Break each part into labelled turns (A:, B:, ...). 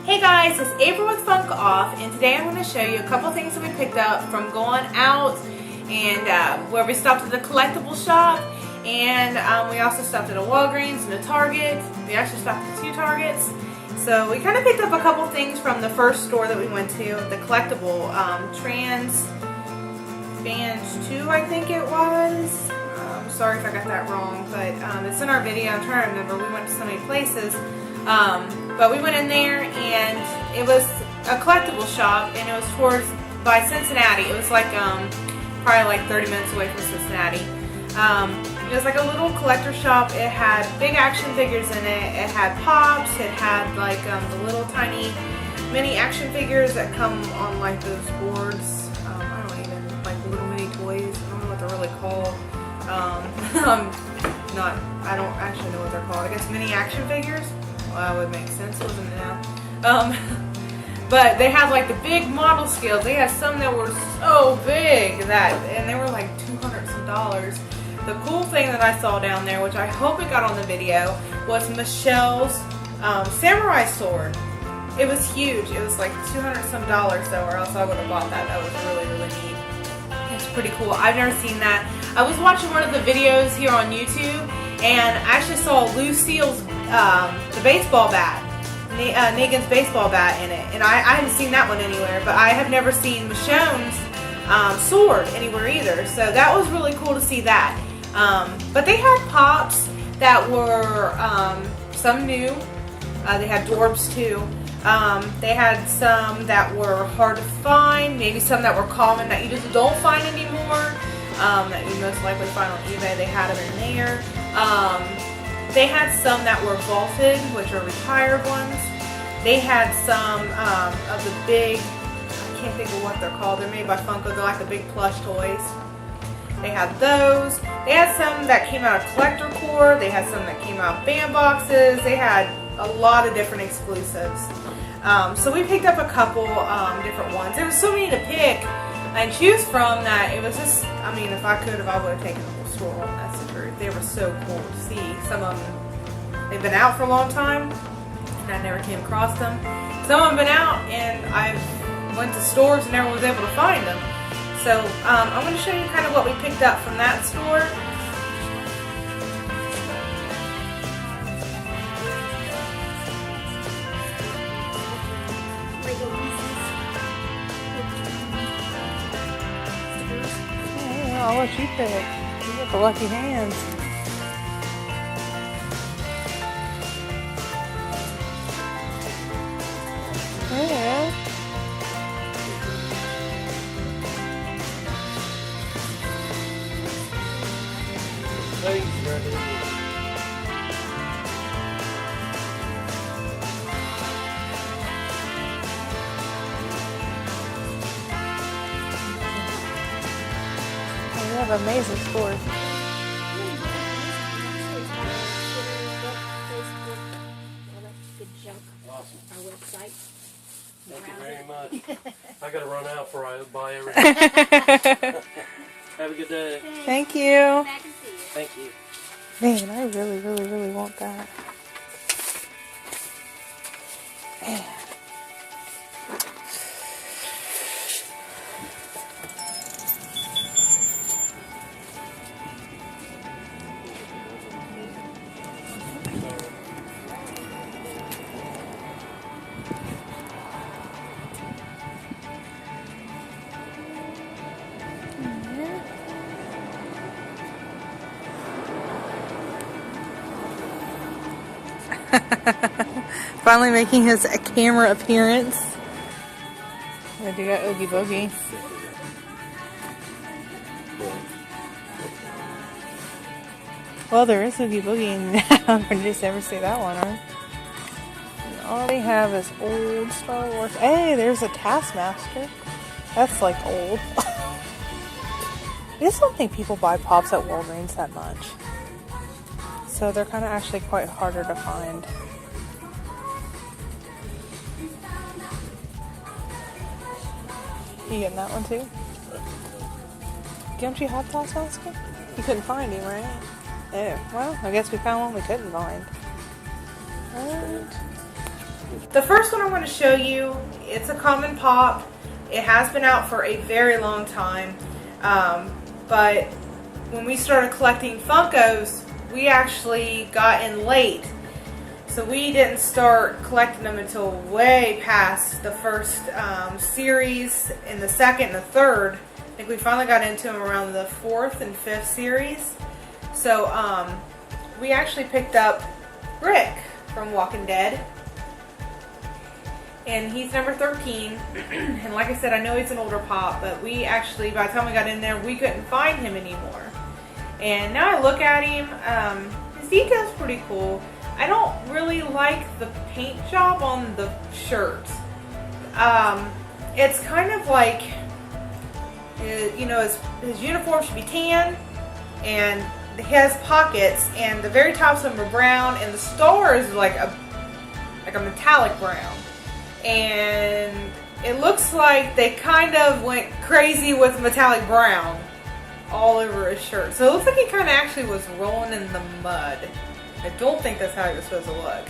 A: Hey guys, it's April with Funko Off, and today I'm going to show you a couple things that we picked up from going out and where we stopped at the collectible shop, and we also stopped at a Walgreens and a Target. We actually stopped at 2 Targets. So we kind of picked up a couple things from the first store that we went to, the collectible Trans Fans 2, I think it was. I'm sorry if I got that wrong, but it's in our video. I'm trying to remember. We went to so many places. But we went in there, and it was a collectible shop, and it was by Cincinnati. It was like probably like 30 minutes away from Cincinnati. It was like a little collector shop. It had big action figures in it. It had pops. It had like the little tiny mini action figures that come on like those boards. I don't even, like little mini toys. I don't know what they're really called. I don't actually know what they're called. I guess mini action figures. Well, that would make sense, wouldn't it now? But they had like the big model scales. They had some that were so big and they were like $200 some. The cool thing that I saw down there, which I hope it got on the video, was Michelle's samurai sword. It was huge. It was like $200 some though, or else I would have bought that. That was really, really neat. It's pretty cool. I've never seen that. I was watching one of the videos here on YouTube, and I actually saw Lucille's the baseball bat, Negan's baseball bat in it, and I haven't seen that one anywhere, but I have never seen Michonne's sword anywhere either, so that was really cool to see that. But they had pops that were some new. They had Dorbs too. They had some that were hard to find, maybe some that were common that you just don't find anymore, that you most likely find on eBay. They had them in there. They had some that were vaulted, which are retired ones. They had some of the big, I can't think of what they're called. They're made by Funko. They're like the big plush toys. They had those. They had some that came out of collector core. They had some that came out of bandboxes. They had a lot of different exclusives. So we picked up a couple different ones. There was so many to pick and choose from that it was just, I mean, if I could have, I would have taken the whole store home. That's the truth. They were so cool to see. Some of them, they've been out for a long time, and I never came across them. Some of them been out, and I went to stores and never was able to find them. So I'm going to show you kind of what we picked up from that store. I'll let you pick. You got the lucky hands. Yeah. You have amazing scores.
B: Awesome.
C: Our website.
B: Thank you very much. I gotta run out before I buy everything. Have a good day.
A: Thank you.
B: Thank you.
A: Man, I really, really, really want that. Man. Finally making his camera appearance. I do got Oogie Boogie. Well, there is Oogie Boogie now. I just never see that one, huh? All they have is old Star Wars. Hey, there's a Taskmaster. That's like old. I just don't think people buy pops at Walgreens that much. So they're kind of actually quite harder to find. You getting that one too? Don't you have Taskmaster? You couldn't find him, right? Oh, well, I guess we found one we couldn't find. Alright. The first one I want to show you, it's a common pop. It has been out for a very long time, but when we started collecting Funkos, we actually got in late. So we didn't start collecting them until way past the first series, and the second and the third. I think we finally got into them around the fourth and fifth series. So we actually picked up Rick from Walking Dead. And he's number 13. And like I said, I know he's an older pop, but we actually, by the time we got in there, we couldn't find him anymore. And now I look at him, his detail's pretty cool. I don't really like the paint job on the shirt. It's kind of like, you know, his uniform should be tan, and he has pockets, and the very tops of them are brown, and the star is like a metallic brown. And it looks like they kind of went crazy with metallic brown all over his shirt. So it looks like he kind of actually was rolling in the mud. I don't think that's how he was supposed to look.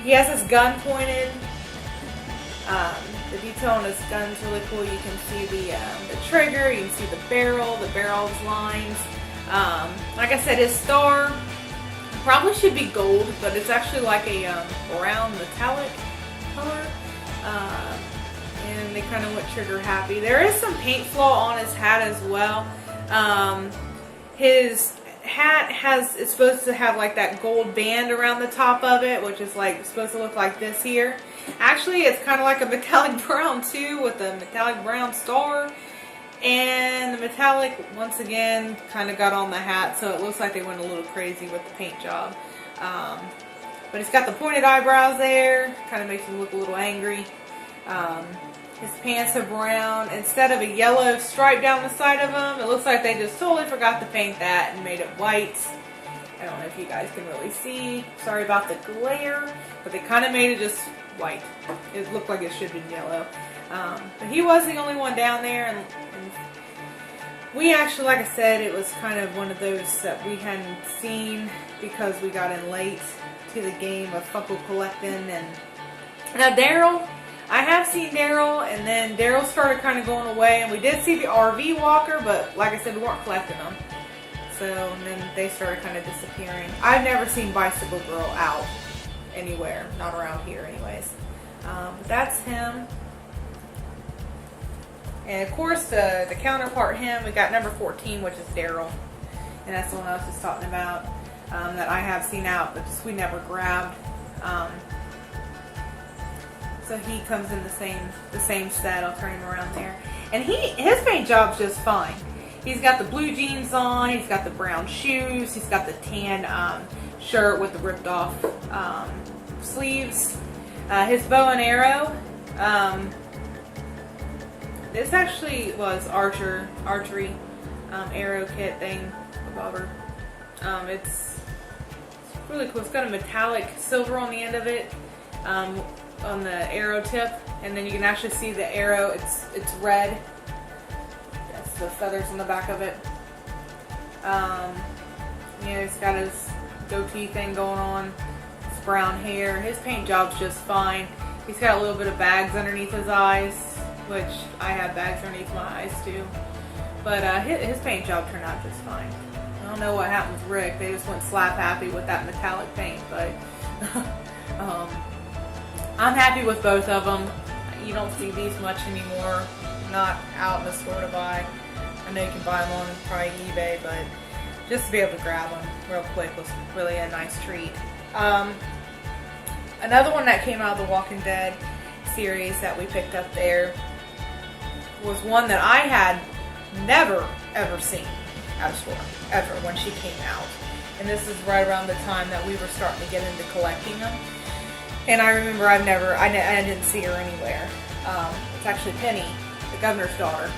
A: He has his gun pointed. The detail on his gun is really cool. You can see the trigger, you can see the barrel's lines. Like I said, his star probably should be gold, but it's actually like a brown metallic color. And they kind of went trigger happy. There is some paint flaw on his hat as well. His hat it's supposed to have like that gold band around the top of it, which is like supposed to look like this here. Actually, it's kind of like a metallic brown too, with a metallic brown star. And the metallic, once again, kind of got on the hat, so it looks like they went a little crazy with the paint job. But he's got the pointed eyebrows there, kind of makes him look a little angry. His pants are brown. Instead of a yellow stripe down the side of them, it looks like they just totally forgot to paint that and made it white. I don't know if you guys can really see. Sorry about the glare, but they kind of made it just white. It looked like it should have been yellow. But he was the only one down there, and we actually, like I said, it was kind of one of those that we hadn't seen because we got in late to the game of Funko collecting. And now Daryl, I have seen Daryl, and then Daryl started kind of going away, and we did see the RV walker, but like I said, we weren't collecting them. So, and then they started kind of disappearing. I've never seen Bicycle Girl out anywhere, not around here anyways. But that's him. And of course, the counterpart him, we got number 14, which is Daryl. And that's the one I was just talking about, that I have seen out, but just we never grabbed. So he comes in the same set. I'll turn him around there. And his paint job's just fine. He's got the blue jeans on, he's got the brown shoes, he's got the tan shirt with the ripped off sleeves. His bow and arrow, this actually was archery arrow kit thing above her. It's really cool. It's got a metallic silver on the end of it, on the arrow tip, and then you can actually see the arrow. It's red. That's the feathers on the back of it. Yeah, he's got his goatee thing going on. His brown hair. His paint job's just fine. He's got a little bit of bags underneath his eyes, which I have bags underneath my eyes too. But his paint job turned out just fine. I don't know what happened with Rick. They just went slap happy with that metallic paint, but I'm happy with both of them. You don't see these much anymore. Not out in the store to buy. I know you can buy them on probably eBay, but just to be able to grab them real quick was really a nice treat. Another one that came out of the Walking Dead series that we picked up there was one that I had never ever seen at a store ever when she came out, and this is right around the time that we were starting to get into collecting them. And I remember I didn't see her anywhere. It's actually Penny, the governor's daughter,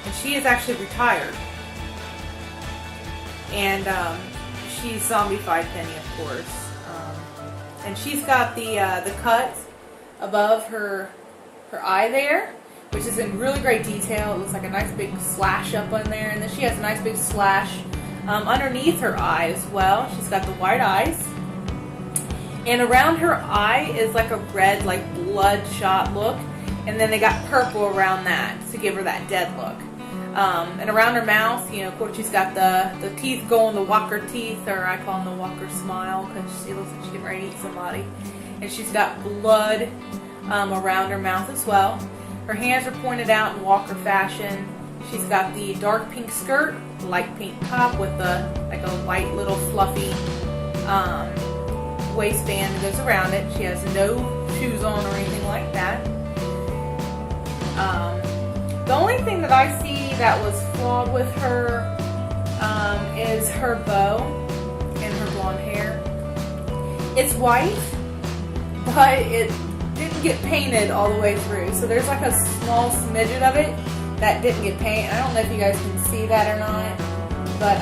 A: and she is actually retired, and she's zombified Penny, of course. And she's got the cut above her eye there, which is in really great detail. It looks like a nice big slash up on there, and then she has a nice big slash underneath her eye as well. She's got the white eyes, And around her eye is like a red, like bloodshot look. And then they got purple around that to give her that dead look. And around her mouth, you know, of course she's got the teeth going, the Walker teeth, or I call them the Walker smile, because she looks like she's getting ready to eat somebody. And she's got blood around her mouth as well. Her hands are pointed out in Walker fashion. She's got the dark pink skirt, light pink top with like a light little fluffy waistband that goes around it. She has no shoes on or anything like that. The only thing that I see that was flawed with her is her bow and her blonde hair. It's white, but it didn't get painted all the way through. So there's like a small smidget of it that didn't get painted. I don't know if you guys can see that or not, but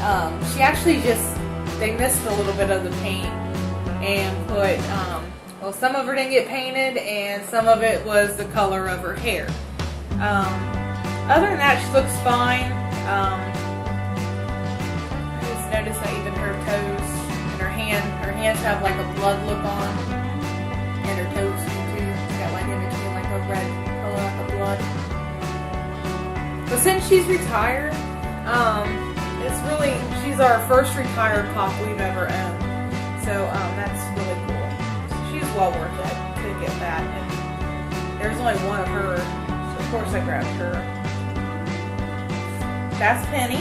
A: she actually they missed a little bit of the paint and put, well, some of her didn't get painted and some of it was the color of her hair. Other than that, she looks fine. I just noticed that even her toes and her hands have like a blood look on, and her toes too. She's got like in between like a red color like the blood. But since she's retired, she's our first retired pop we've ever owned. So that's really cool. She's well worth it to get that. And there's only one of her. Of course I grabbed her. That's Penny.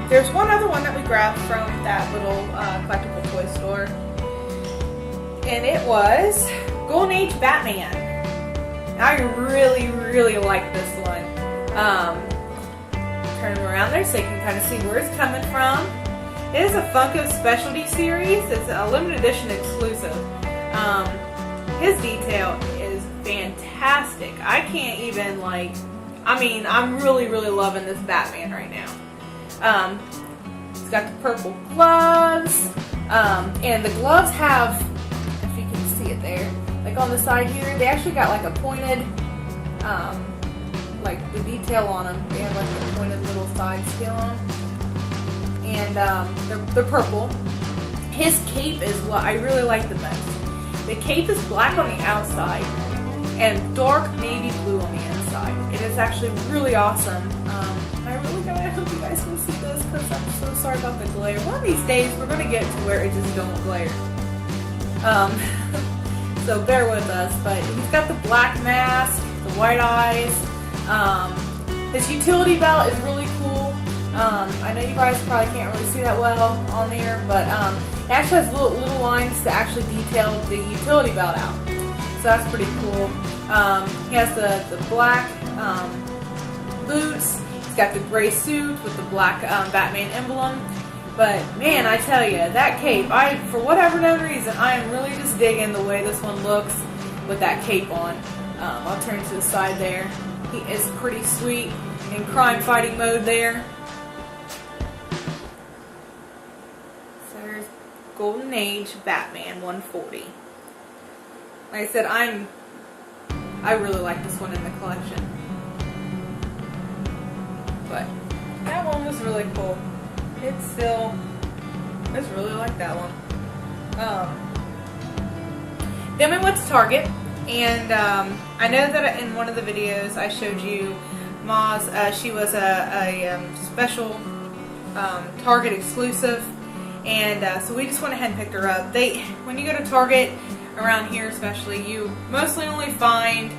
A: There's one other one that we grabbed from that little collectible toy store. And it was Golden Age Batman. I really, really like this one. Turn him around there so you can kind of see where it's coming from. It is a Funko Specialty Series. It's a limited edition exclusive. His detail is fantastic. I can't even I'm really, really loving this Batman right now. He's got the purple gloves, and the gloves have, if you can see it there, like on the side here, they actually got like a pointed, like the detail on them. They have like a pointed little side scale on them. And they're purple. His cape is what I really like the most. The cape is black on the outside and dark navy blue on the inside. It is actually really awesome. I hope you guys can see this because I'm so sorry about the glare. One of these days we're going to get to where it just don't glare. So bear with us. But he's got the black mask, the white eyes. His utility belt is really cool. I know you guys probably can't really see that well on there, but it actually has little lines to actually detail the utility belt out. So that's pretty cool. He has the black boots. He's got the gray suit with the black Batman emblem. But man, I tell you, that cape, for whatever known reason, I am really just digging the way this one looks with that cape on. I'll turn to the side there. He is pretty sweet in crime fighting mode there. So there's Golden Age Batman 140. Like I said, I really like this one in the collection. But that one was really cool. I just really like that one. Then we went to Target, and I know that in one of the videos I showed you Moz. She was a special Target exclusive, and so we just went ahead and picked her up. When you go to Target around here, especially, you mostly only find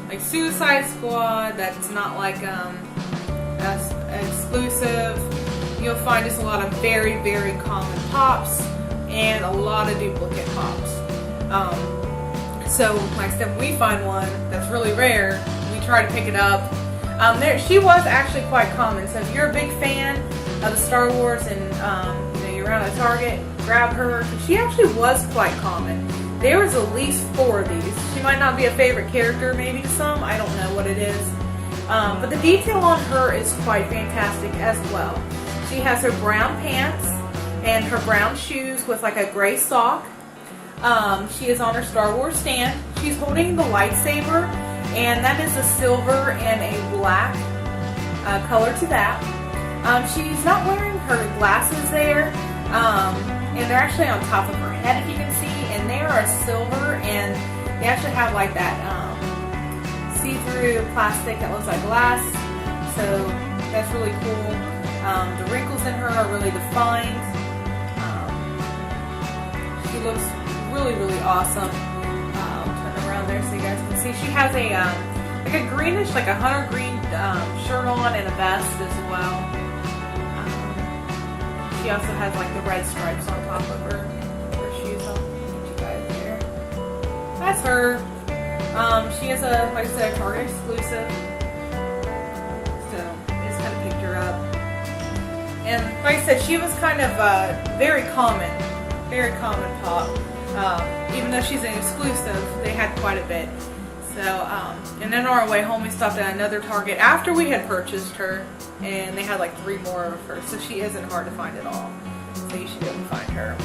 A: like Suicide Squad. That's not like exclusive. You'll find just a lot of very, very common pops and a lot of duplicate pops. So like I said, when we find one that's really rare, we try to pick it up. She was actually quite common, so if you're a big fan of the Star Wars and you're around a Target, grab her. She actually was quite common. There was at least 4 of these. She might not be a favorite character maybe to some, I don't know what it is. But the detail on her is quite fantastic as well. She has her brown pants and her brown shoes with like a gray sock. She is on her Star Wars stand. She's holding the lightsaber, and that is a silver and a black color to that. She's not wearing her glasses there, actually on top of her head, if you can see, and they are silver, and they actually have like that see-through plastic that looks like glass, so that's really cool. The wrinkles in her are really defined. She looks really, really awesome. I'll turn around there so you guys can see. She has a like a greenish, like a hunter green shirt on and a vest as well. She also has like the red stripes on top of her shoes. I'll get you guys there. That's her. She is a, like I said, a Target exclusive. So I just kind of picked her up. And like I said, she was kind of very common pop. Even though she's an exclusive, they had quite a bit. So, and then on our way home, we stopped at another Target after we had purchased her, and they had like 3 more of her. So she isn't hard to find at all. So you should be able to find her.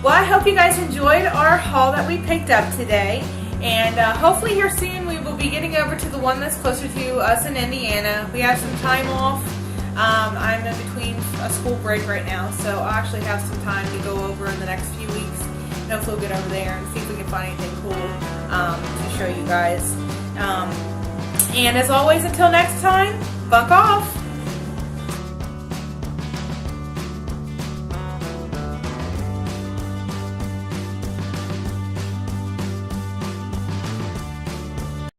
A: Well, I hope you guys enjoyed our haul that we picked up today. And hopefully here soon we will be getting over to the one that's closer to us in Indiana. We have some time off. I'm in between a school break right now, so I'll actually have some time to go over in the next few weeks. And hopefully we'll get over there and see if we can find anything cool to show you guys. And as always, until next time, buck off!